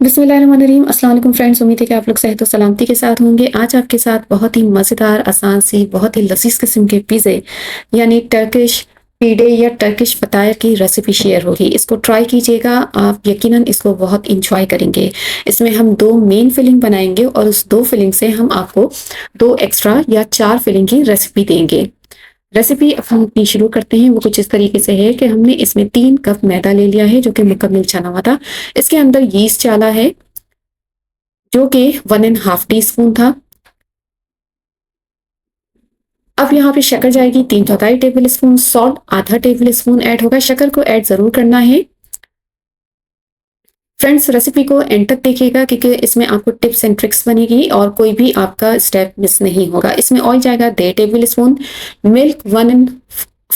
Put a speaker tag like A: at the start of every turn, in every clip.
A: बिस्मिल्लाहिर्रहमानिर्रहीम। अस्सलाम वालेकुम फ्रेंड्स, उम्मीद है कि आप लोग सेहत और सलामती के साथ होंगे। आज आपके साथ बहुत ही मज़ेदार, आसान सी, बहुत ही लज़ीज़ किस्म के पिज़्ज़े यानी टर्किश पीडे या टर्किश फतायर की रेसिपी शेयर होगी। इसको ट्राई कीजिएगा, आप यकीनन इसको बहुत इंजॉय करेंगे। इसमें हम 2 मेन फिलिंग बनाएँगे और उस 2 फिलिंग से हम आपको 2 एक्स्ट्रा या 4 फिलिंग की रेसिपी देंगे। रेसिपी अब हम अपनी शुरू करते हैं। वो कुछ इस तरीके से है कि हमने इसमें 3 कप मैदा ले लिया है जो कि मुकम्मल चना हुआ था। इसके अंदर यीस्ट डाला है जो कि 1 एंड हाफ टी स्पून था। अब यहाँ पे शक्कर जाएगी 3/4 टेबल स्पून, सॉल्ट आधा टेबल स्पून ऐड होगा। शक्कर को ऐड ज़रूर करना है। फ्रेंड्स, रेसिपी को एंड तक देखिएगा क्योंकि इसमें आपको टिप्स एंड ट्रिक्स बनेगी और कोई भी आपका स्टेप मिस नहीं होगा। इसमें ऑयल जाएगा 1.5 table spoon, milk 1 and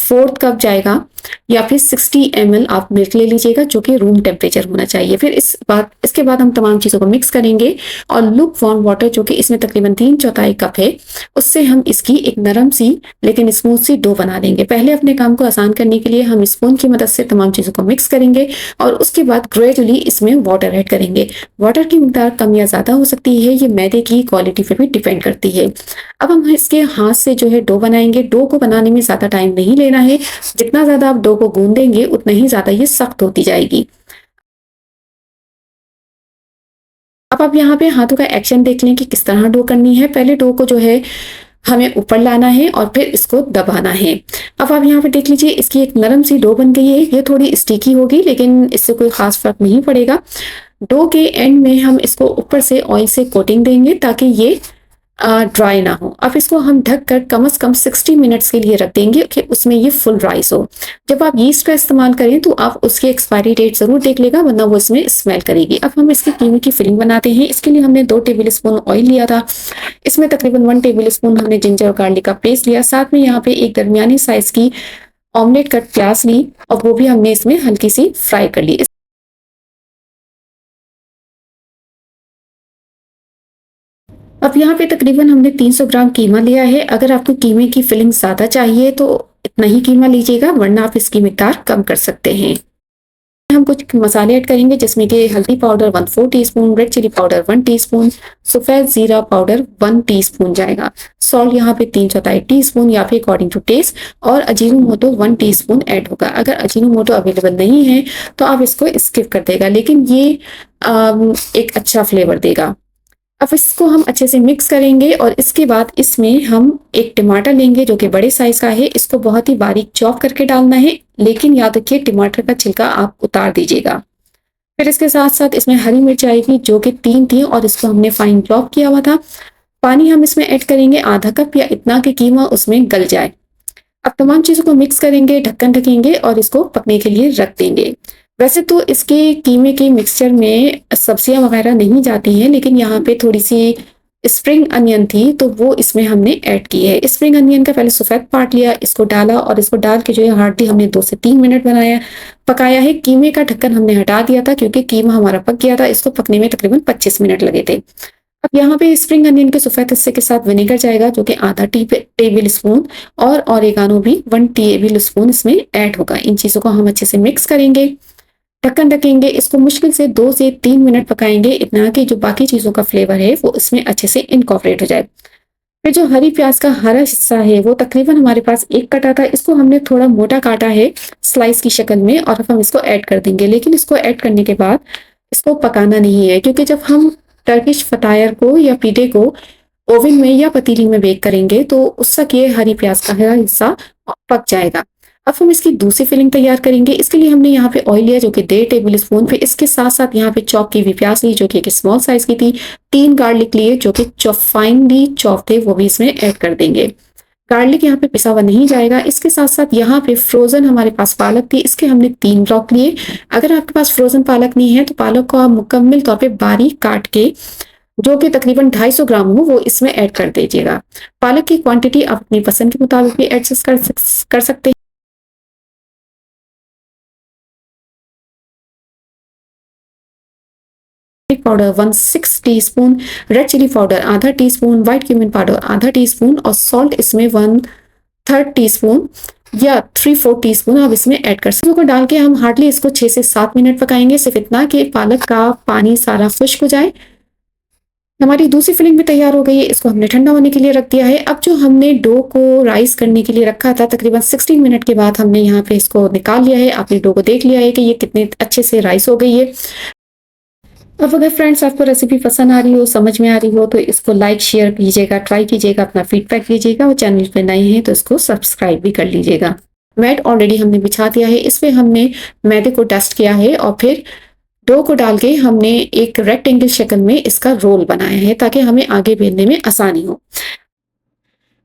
A: 4 cup जाएगा या फिर 60 ml आप मिल्क ले लीजिएगा जो कि रूम टेम्परेचर होना चाहिए। फिर इसके बाद हम तमाम चीज़ों को मिक्स करेंगे और लुक वार्म वाटर जो कि इसमें तकरीबन 3/4 कप है, उससे हम इसकी एक नरम सी लेकिन स्मूथ सी डो बना देंगे। पहले अपने काम को आसान करने के लिए हम स्पून की मदद से तमाम चीज़ों को मिक्स करेंगे और उसके बाद ग्रेजुअली इसमें वाटर ऐड करेंगे। वाटर की मिकदार कम या ज़्यादा हो सकती है, ये मैदे की क्वालिटी पर भी डिपेंड करती है। अब हम इसके हाथ से जो है डो बनाएंगे। डो को बनाने में ज़्यादा टाइम नहीं लेना है। जितना ज़्यादा आप डो को गूंदेंगे उतना ही ज़्यादा ये सख्त होती जाएगी। अब आप यहाँ पे हाथों का एक्शन देख लें कि किस तरह डो करनी है। पहले डो को जो है हमें ऊपर लाना है और फिर इसको दबाना है। अब आप यहाँ पे देख लीजिए इसकी एक नरम सी डो बन गई है। ये थोड़ी स्टिकी होगी लेकिन इससे कोई ख़ास फ़र्क नहीं पड़ेगा। डो के एंड में हम इसको ऊपर से ऑयल से कोटिंग देंगे ताकि ये ड्राई ना हो। अब इसको हम ढक कर कम से कम 60 मिनट्स के लिए रख देंगे कि उसमें ये फुल राइस हो। जब आप यीस्ट का इस्तेमाल करें तो आप उसकी एक्सपायरी डेट ज़रूर देख लेगा वरना वो इसमें स्मेल करेगी। अब हम इसकी कीमे की फिलिंग बनाते हैं। इसके लिए हमने 2 टेबल स्पून ऑयल लिया था। इसमें तकरीबन 1 टेबल स्पून हमने जिंजर और गार्लिक का पेस्ट लिया। साथ में यहाँ पे एक दरमियानी साइज़ की ऑमलेट कट प्याज ली और वो भी हमने इसमें हल्की सी फ्राई कर ली। अब यहाँ पे तकरीबन हमने 300 ग्राम कीमा लिया है। अगर आपको कीमे की फिलिंग ज़्यादा चाहिए तो इतना ही कीमा लीजिएगा वरना आप इसकी मिकदार कम कर सकते हैं। हम कुछ मसाले ऐड करेंगे जिसमें कि हल्दी powder 1/4 teaspoon, red chilli powder 1 teaspoon, सफ़ेद ज़ीरा पाउडर 1 टीस्पून जाएगा। सॉल्ट यहाँ पे 3/4 टीस्पून या फिर अकॉर्डिंग टू टेस्ट और अजीनोमोटो 1 टीस्पून ऐड होगा। अगर अजीनोमोटो अवेलेबल नहीं है तो आप इसको स्किप कर देगा लेकिन ये एक अच्छा फ्लेवर देगा। अब इसको हम अच्छे से मिक्स करेंगे और इसके बाद इसमें हम एक टमाटर लेंगे जो कि बड़े साइज का है। इसको बहुत ही बारीक चॉप करके डालना है लेकिन याद रखिए टमाटर का छिलका आप उतार दीजिएगा। फिर इसके साथ साथ इसमें हरी मिर्च आएगी जो कि 3 थी और इसको हमने फाइन चॉप किया हुआ था। पानी हम इसमें ऐड करेंगे आधा कप या इतना कि कीमा उसमें गल जाए। अब तमाम चीज़ों को मिक्स करेंगे, ढक्कन ढकेंगे और इसको पकने के लिए रख देंगे। वैसे तो इसके कीमे के मिक्सचर में सब्जियां वगैरह नहीं जाती हैं लेकिन यहाँ पे थोड़ी सी स्प्रिंग अनियन थी तो वो इसमें हमने ऐड की है। स्प्रिंग अनियन का पहले सफ़ेद पार्ट लिया, इसको डाला और इसको डाल के जो है हार्डली हमने 2 से 3 मिनट पकाया है। कीमे का ढक्कन हमने हटा दिया था क्योंकि कीमा हमारा पक गया था। इसको पकने में तकरीबन 25 मिनट लगे थे। अब यहाँ पे स्प्रिंग अनियन के सफ़ेद हिस्से के साथ विनेगर जाएगा जो कि आधा टेबल स्पून और ऑरिगानो भी 1 टेबल स्पून इसमें ऐड होगा। इन चीज़ों को हम अच्छे से मिक्स करेंगे, ढक्कन रखेंगे, इसको मुश्किल से 2 से 3 मिनट पकाएंगे इतना कि जो बाकी चीज़ों का फ्लेवर है वो इसमें अच्छे से इनकॉर्पोरेट हो जाए। फिर जो हरी प्याज का हरा हिस्सा है वो तकरीबन हमारे पास 1 कटा था। इसको हमने थोड़ा मोटा काटा है स्लाइस की शक्ल में और अब हम इसको ऐड कर देंगे लेकिन इसको ऐड करने के बाद इसको पकाना नहीं है क्योंकि जब हम टर्किश फतायर को या पीठे को ओवन में या पतीली में बेक करेंगे तो उस तक ये हरी प्याज का हरा हिस्सा पक जाएगा। अब हम इसकी दूसरी फिलिंग तैयार करेंगे। इसके लिए हमने यहाँ पे ऑयल लिया जो कि 1.5 टेबल स्पून, फिर इसके साथ साथ यहाँ पे चॉप की हुई प्याज ली जो कि एक स्मॉल साइज की थी। 3 गार्लिक लिए जो कि फाइनली चॉप थे वो भी इसमें ऐड कर देंगे। गार्लिक यहाँ पे पिसा हुआ नहीं जाएगा। इसके साथ साथ यहाँ पे फ्रोजन हमारे पास पालक थी, इसके हमने 3 ब्लॉक लिए। अगर आपके पास फ्रोजन पालक नहीं है तो पालक को आप मुकम्मल तौर पे बारीक काट के जो कि तकरीबन 250 ग्राम हो वो इसमें ऐड कर दीजिएगा। पालक की क्वांटिटी आप अपनी पसंद के मुताबिक भी एडजस्ट कर सकते हैं। Powder 1/6 teaspoon, red chilli powder आधा टीस्पून, व्हाइट क्यूमिन पाउडर आधा टीस्पून और सॉल्ट इसमें 1/3 टीस्पून या 3/4 टीस्पून आप इसमें ऐड कर सकते हैं। को डाल के हम हार्डली इसको 6 से 7 मिनट पकाएंगे, सिर्फ इतना कि पालक का पानी सारा खुश्क हो जाए। हमारी दूसरी फिलिंग भी तैयार हो गई है, इसको हमने ठंडा होने के लिए रख दिया है। अब जो हमने डो को राइस करने के लिए रखा था, तकरीबन 16 मिनट के बाद हमने यहाँ पे इसको निकाल लिया है। आपने डो को देख लिया है कि ये कितने अच्छे से राइस हो गई है। अब अगर फ्रेंड्स आपको रेसिपी पसंद आ रही हो, समझ में आ रही हो, तो इसको लाइक शेयर कीजिएगा, ट्राई कीजिएगा, अपना फीडबैक दीजिएगा और चैनल पे नए हैं तो इसको सब्सक्राइब भी कर लीजिएगा। मैट ऑलरेडी हमने बिछा दिया है, इस पे हमने मैदे को डस्ट किया है और फिर डो को डाल के हमने एक रेक्टेंगल शक्ल में इसका रोल बनाया है ताकि हमें आगे बेलने में आसानी हो।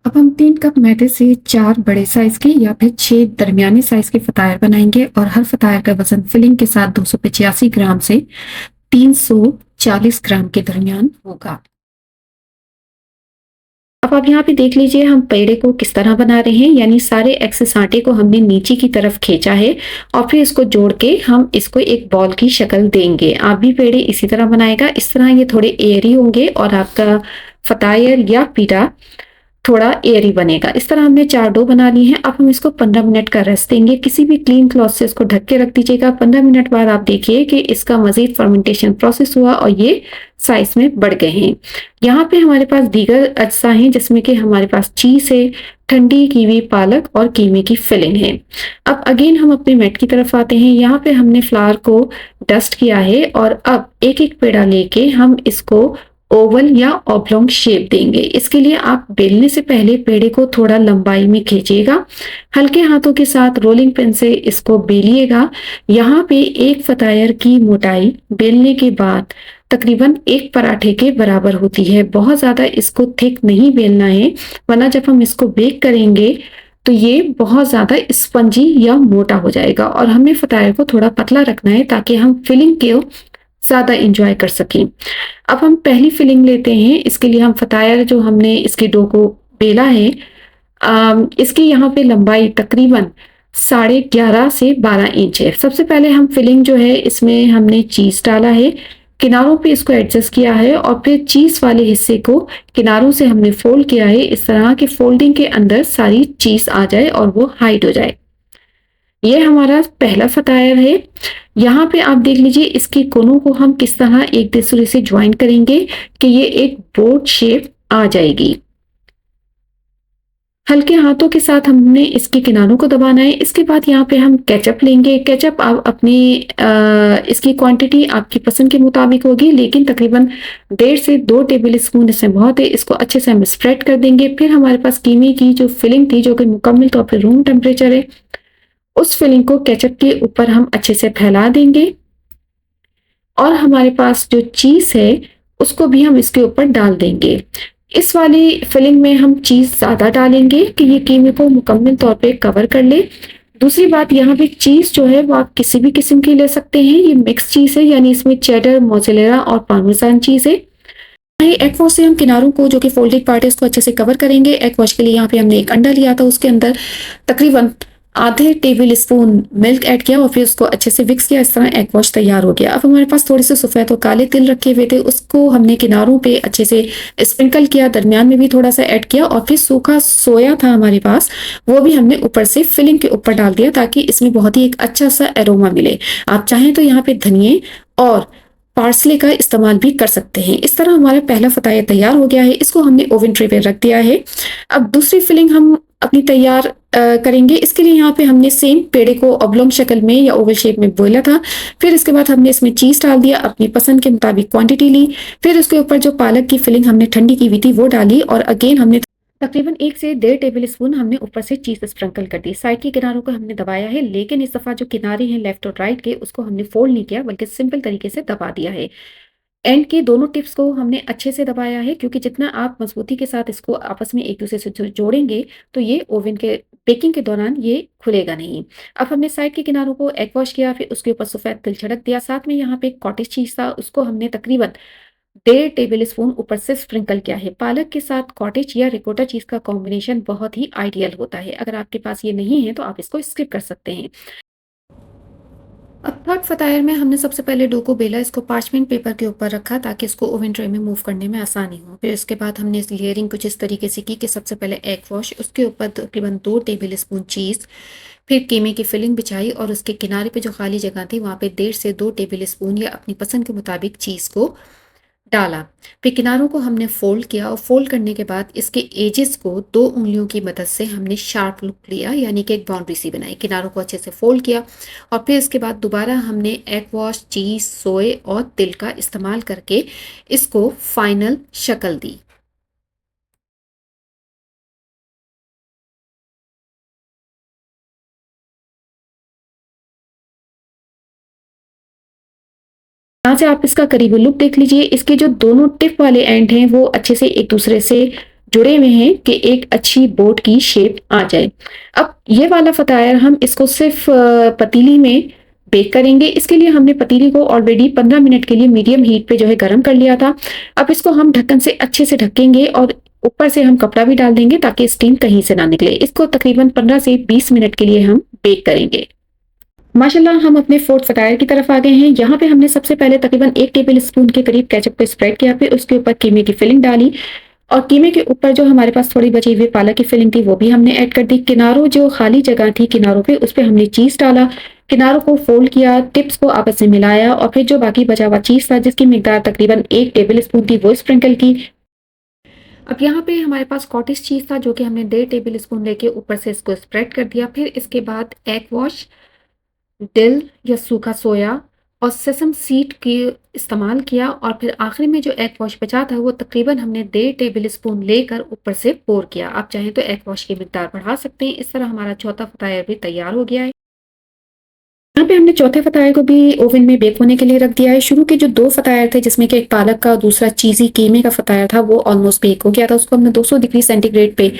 A: अब हम 3 कप मैदे से 4 बड़े साइज के या फिर 6 दरमियानी साइज के फतायर बनाएंगे और हर फतायर का वजन फिलिंग के साथ 285 ग्राम से 340 ग्राम के दरमियान होगा। अब आप यहाँ पे देख लीजिए हम पेड़े को किस तरह बना रहे हैं, यानी सारे एक्सेस आटे को हमने नीचे की तरफ खींचा है और फिर इसको जोड़ के हम इसको एक बॉल की शक्ल देंगे। आप भी पेड़े इसी तरह बनाएगा, इस तरह ये थोड़े एयरी होंगे और आपका फतायर या पीड़ा थोड़ा एयरी बनेगा। इस तरह हमने 4 डो बना ली हैं। अब हम इसको 15 मिनट का रेस्ट देंगे। किसी भी क्लीन क्लॉथ से इसको ढक के रख दीजिएगा। 15 मिनट बाद आप देखिए कि इसका मजीद फर्मेंटेशन प्रोसेस हुआ और ये साइज में बढ़ गए हैं। यहाँ पे हमारे पास दीगर अज्जा हैं जिसमें कि हमारे पास चीज है, ठंडी कीवी, पालक और कीमे की फिलिंग है। अब अगेन हम अपने मैट की तरफ आते हैं। यहाँ पे हमने फ्लावर को डस्ट किया है और अब एक एक पेड़ा लेके हम इसको ओवल या ऑब्लोंग शेप देंगे। इसके लिए आप बेलने से पहले पेड़े को थोड़ा लंबाई में खींचिएगा, हल्के हाथों के साथ रोलिंग पिन से इसको बेलिएगा। यहाँ पे एक फतायर की मोटाई बेलने के बाद तकरीबन एक पराठे के बराबर होती है। बहुत ज्यादा इसको थिक नहीं बेलना है, वरना जब हम इसको बेक करेंगे तो ये बहुत ज्यादा स्पंजी या मोटा हो जाएगा और हमें फतायर को थोड़ा पतला रखना है ताकि हम फिलिंग को ज्यादा इंजॉय कर सकें। अब हम पहली फिलिंग लेते हैं। इसके लिए हम फतायर जो हमने इसके डो को बेला है, इसकी यहाँ पे लंबाई तकरीबन 11.5 से 12 इंच है। सबसे पहले हम फिलिंग जो है इसमें हमने चीज डाला है, किनारों पे इसको एडजस्ट किया है और फिर चीज वाले हिस्से को किनारों से हमने फोल्ड किया है इस तरह कि फोल्डिंग के अंदर सारी चीज आ जाए और वो हाइड हो जाए। ये हमारा पहला फतायर है। यहाँ पे आप देख लीजिए इसके कोनों को हम किस तरह एक दूसरे से ज्वाइन करेंगे कि ये एक बोट शेप आ जाएगी। हल्के हाथों के साथ हमने इसके किनारों को दबाना है। इसके बाद यहाँ पे हम केचप लेंगे। केचप आप अपनी इसकी क्वांटिटी आपकी पसंद के मुताबिक होगी, लेकिन तकरीबन 1.5 से 2 टेबल स्पून इसमें बहुत है। इसको अच्छे से हम स्प्रेड कर देंगे। फिर हमारे पास कीमे की जो फिलिंग थी जो कि मुकम्मल तौर पर रूम टेम्परेचर है, उस फिलिंग को केचप के ऊपर हम अच्छे से फैला देंगे और हमारे पास जो चीज है उसको भी हम इसके ऊपर डाल देंगे। इस वाली फिलिंग में हम चीज ज्यादा डालेंगे कि ये कीमे को मुकम्मल तौर पे कवर कर ले। दूसरी बात, यहाँ पे चीज जो है वो आप किसी भी किस्म की ले सकते हैं। ये मिक्स चीज है, यानी इसमें चेडर, मोज़रेला और पार्मेसान चीज है। एग वॉश से हम किनारों को जो कि फोल्डेड पार्ट है उसको अच्छे से कवर करेंगे। एग वॉश के लिए यहाँ पे हमने एक अंडा लिया था, उसके अंदर तकरीबन आधे टेबल स्पून मिल्क ऐड किया और फिर उसको अच्छे से मिक्स किया। इस तरह एग वॉश तैयार हो गया। अब हमारे पास थोड़े से सफेद और काले तिल रखे हुए थे, उसको हमने किनारों पे अच्छे से स्प्रिंकल किया, दरमियान में भी थोड़ा सा ऐड किया और फिर सूखा सोया था हमारे पास, वो भी हमने ऊपर से फिलिंग के ऊपर डाल दिया ताकि इसमें बहुत ही एक अच्छा सा एरोमा मिले। आप चाहें तो यहाँ पे धनिए और पार्सले का इस्तेमाल भी कर सकते हैं। इस तरह हमारा पहला फताया तैयार हो गया है। इसको हमने ओवन ट्रे पे रख दिया है। अब दूसरी फिलिंग हम अपनी तैयार करेंगे। इसके लिए यहाँ पे हमने सेम पेड़े को ऑब्लोंग शक्ल में या ओवल शेप में बोला था। फिर इसके बाद हमने इसमें चीज डाल दिया, अपनी पसंद के मुताबिक क्वांटिटी ली। फिर उसके ऊपर जो पालक की फिलिंग हमने ठंडी की हुई थी वो डाली और अगेन हमने तकरीबन 1 से 1.5 टेबल स्पून हमने ऊपर से चीज स्प्रिंकल कर दी। साइड के किनारों को हमने दबाया है, लेकिन इस दफा जो किनारे हैं लेफ्ट और राइट के उसको हमने फोल्ड नहीं किया बल्कि सिंपल तरीके से दबा दिया है। एंड के दोनों टिप्स को हमने अच्छे से दबाया है, क्योंकि जितना आप मजबूती के साथ इसको आपस में एक दूसरे से जोड़ेंगे तो ये ओवन के बेकिंग के दौरान ये खुलेगा नहीं। अब हमने साइड के किनारों को एग वॉश किया, फिर उसके ऊपर सफेद तिल छिड़क दिया। साथ में यहाँ पे कॉटेज चीज था, उसको हमने तकरीबन 1.5 टेबल स्पून ऊपर से स्प्रिंकल किया है। पालक के साथ कॉटेज या रिकोटा चीज का कॉम्बिनेशन बहुत ही आइडियल होता है। अगर आपके पास ये नहीं है तो आप इसको स्किप कर सकते हैं। अब थर्ड फतायर में हमने सबसे पहले डो को बेला, इसको पार्चमेंट पेपर के ऊपर रखा ताकि इसको ओवन ट्रे में मूव करने में आसानी हो। फिर इसके बाद हमने इस लेयरिंग कुछ इस तरीके से की कि सबसे पहले एग वॉश, उसके ऊपर तकरीबन 2 टेबल स्पून चीज़, फिर कीमे की फिलिंग बिछाई और उसके किनारे पे जो खाली जगह थी वहाँ पे 1.5 से 2 टेबल स्पून या अपनी पसंद के मुताबिक चीज़ को डाला। फिर किनारों को हमने फ़ोल्ड किया और फ़ोल्ड करने के बाद इसके एजेस को 2 उँगलियों की मदद से हमने शार्प लुक लिया, यानी कि एक बाउंड्री सी बनाई। किनारों को अच्छे से फ़ोल्ड किया और फिर इसके बाद दोबारा हमने एग वॉश, चीज़, सोए और तिल का इस्तेमाल करके इसको फाइनल शक्ल दी। यहाँ से आप इसका करीबी लुक देख लीजिए। इसके जो दोनों टिप वाले एंड हैं वो अच्छे से एक दूसरे से जुड़े हुए हैं कि एक अच्छी बोट की शेप आ जाए। अब ये वाला फतायर हम इसको सिर्फ पतीली में बेक करेंगे। इसके लिए हमने पतीली को ऑलरेडी 15 मिनट के लिए मीडियम हीट पे जो है गर्म कर लिया था। अब इसको हम ढक्कन से अच्छे से ढकेंगे और ऊपर से हम कपड़ा भी डाल देंगे ताकि स्टीम कहीं से ना निकले। इसको तकरीबन 15 से 20 मिनट के लिए हम बेक करेंगे। माशाल्लाह हम अपने फोर्थ फटायर की तरफ आ गए हैं। यहाँ पे हमने सबसे पहले तकरीबन 1 टेबल स्पून के करीब केचप को स्प्रेड किया, फिर उसके ऊपर कीमे की फिलिंग डाली और कीमे के ऊपर जो हमारे पास थोड़ी बची हुई पालक की फिलिंग थी वो भी हमने ऐड कर दी। किनारों जो खाली जगह थी किनारों पे उस पे हमने चीज़ डाला, किनारों को फोल्ड किया, टिप्स को आपस में मिलाया और फिर जो बाकी बचा हुआ चीज़ था जिसकी मिकदार तकरीबन 1 टेबल स्पून थी वो स्प्रिंकल की। अब यहाँ पे हमारे पास कॉटेज चीज़ था जो कि हमने 1.5 टेबल स्पून लेके ऊपर से इसको स्प्रेड कर दिया। फिर इसके बाद एग वॉश, डिल या सूखा सोया और सेसम सीड के इस्तेमाल किया और फिर आखिरी में जो एग वॉश बचा था वो तकरीबन हमने 1.5 टेबल स्पून लेकर ऊपर से पोर किया। आप चाहें तो एग वॉश की मिकदार बढ़ा सकते हैं। इस तरह हमारा चौथा फतायर भी तैयार हो गया है। यहाँ पे हमने चौथे फतायर को भी ओवन में बेक होने के लिए रख दिया है। शुरू के जो 2 फतायर थे जिसमें कि एक पालक का और दूसरा चीज़ी कीमे का फतायर था वो ऑलमोस्ट बेक हो गया था। उसको हमने 200 डिग्री सेंटीग्रेड पे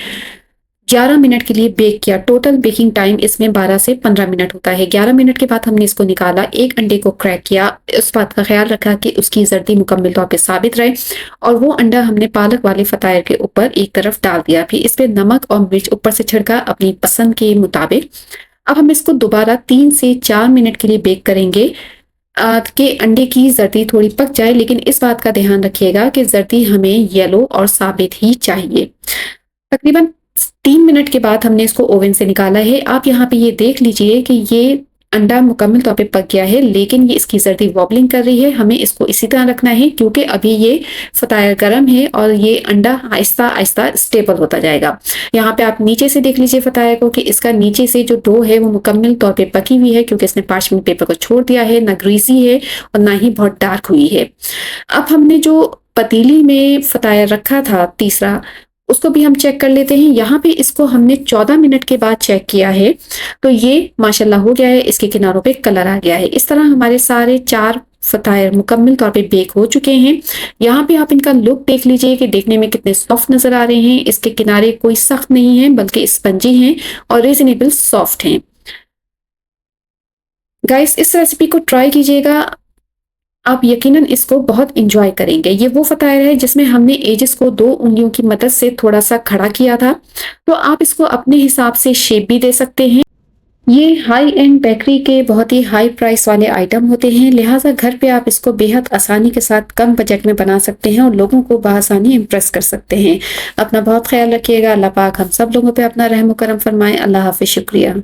A: 11 मिनट के लिए बेक किया। टोटल बेकिंग टाइम इसमें 12 से 15 मिनट होता है। 11 मिनट के बाद हमने इसको निकाला, एक अंडे को क्रैक किया, उस बात का ख्याल रखा कि उसकी जर्दी मुकम्मल तौर पे साबित रहे और वो अंडा हमने पालक वाले फतायर के ऊपर एक तरफ डाल दिया। फिर इस पे नमक और मिर्च ऊपर से छिड़का अपनी पसंद के मुताबिक। अब हम इसको दोबारा 3 से 4 मिनट के लिए बेक करेंगे कि अंडे की जर्दी थोड़ी पक जाए, लेकिन इस बात का ध्यान रखिएगा कि जर्दी हमें येलो और साबित ही चाहिए। तकरीबन 3 मिनट के बाद हमने इसको ओवन से निकाला है। आप यहाँ पे ये देख लीजिए कि ये अंडा मुकम्मल तौर पे पक गया है, लेकिन ये इसकी जर्दी वॉबलिंग कर रही है। हमें इसको इसी तरह रखना है क्योंकि अभी ये फतायर गर्म है और ये अंडा आहिस्ता आहिस्ता स्टेबल होता जाएगा। यहाँ पे आप नीचे से देख लीजिए फतायर को कि इसका नीचे से जो डो है वो मुकम्मल तौर पे पकी हुई है क्योंकि इसने पार्चमेंट पेपर को छोड़ दिया है, ना ग्रीसी है और ना ही बहुत डार्क हुई है। अब हमने जो पतीली में फतायर रखा था तीसरा, उसको भी हम चेक कर लेते हैं। यहाँ पे इसको हमने 14 मिनट के बाद चेक किया है तो ये माशाल्लाह हो गया है, इसके किनारों पे कलर आ गया है। इस तरह हमारे सारे 4 फतायर मुकम्मल तौर पे बेक हो चुके हैं। यहाँ पे आप इनका लुक देख लीजिए कि देखने में कितने सॉफ्ट नजर आ रहे हैं। इसके किनारे कोई सख्त नहीं है बल्कि स्पंजी हैं और रीजनेबल सॉफ्ट हैं। गाइस इस रेसिपी को ट्राई कीजिएगा, आप यकीनन इसको बहुत इंजॉय करेंगे। ये वो फतायर है जिसमें हमने एजेस को 2 उंगलियों की मदद से थोड़ा सा खड़ा किया था, तो आप इसको अपने हिसाब से शेप भी दे सकते हैं। ये हाई एंड बेकरी के बहुत ही हाई प्राइस वाले आइटम होते हैं, लिहाजा घर पे आप इसको बेहद आसानी के साथ कम बजट में बना सकते हैं और लोगों को बआसानी इम्प्रेस कर सकते हैं। अपना बहुत ख्याल रखिएगा। अल्लाह पाक हम सब लोगों पे अपना रहम करम फरमाए। अल्लाह हाफिज। शुक्रिया।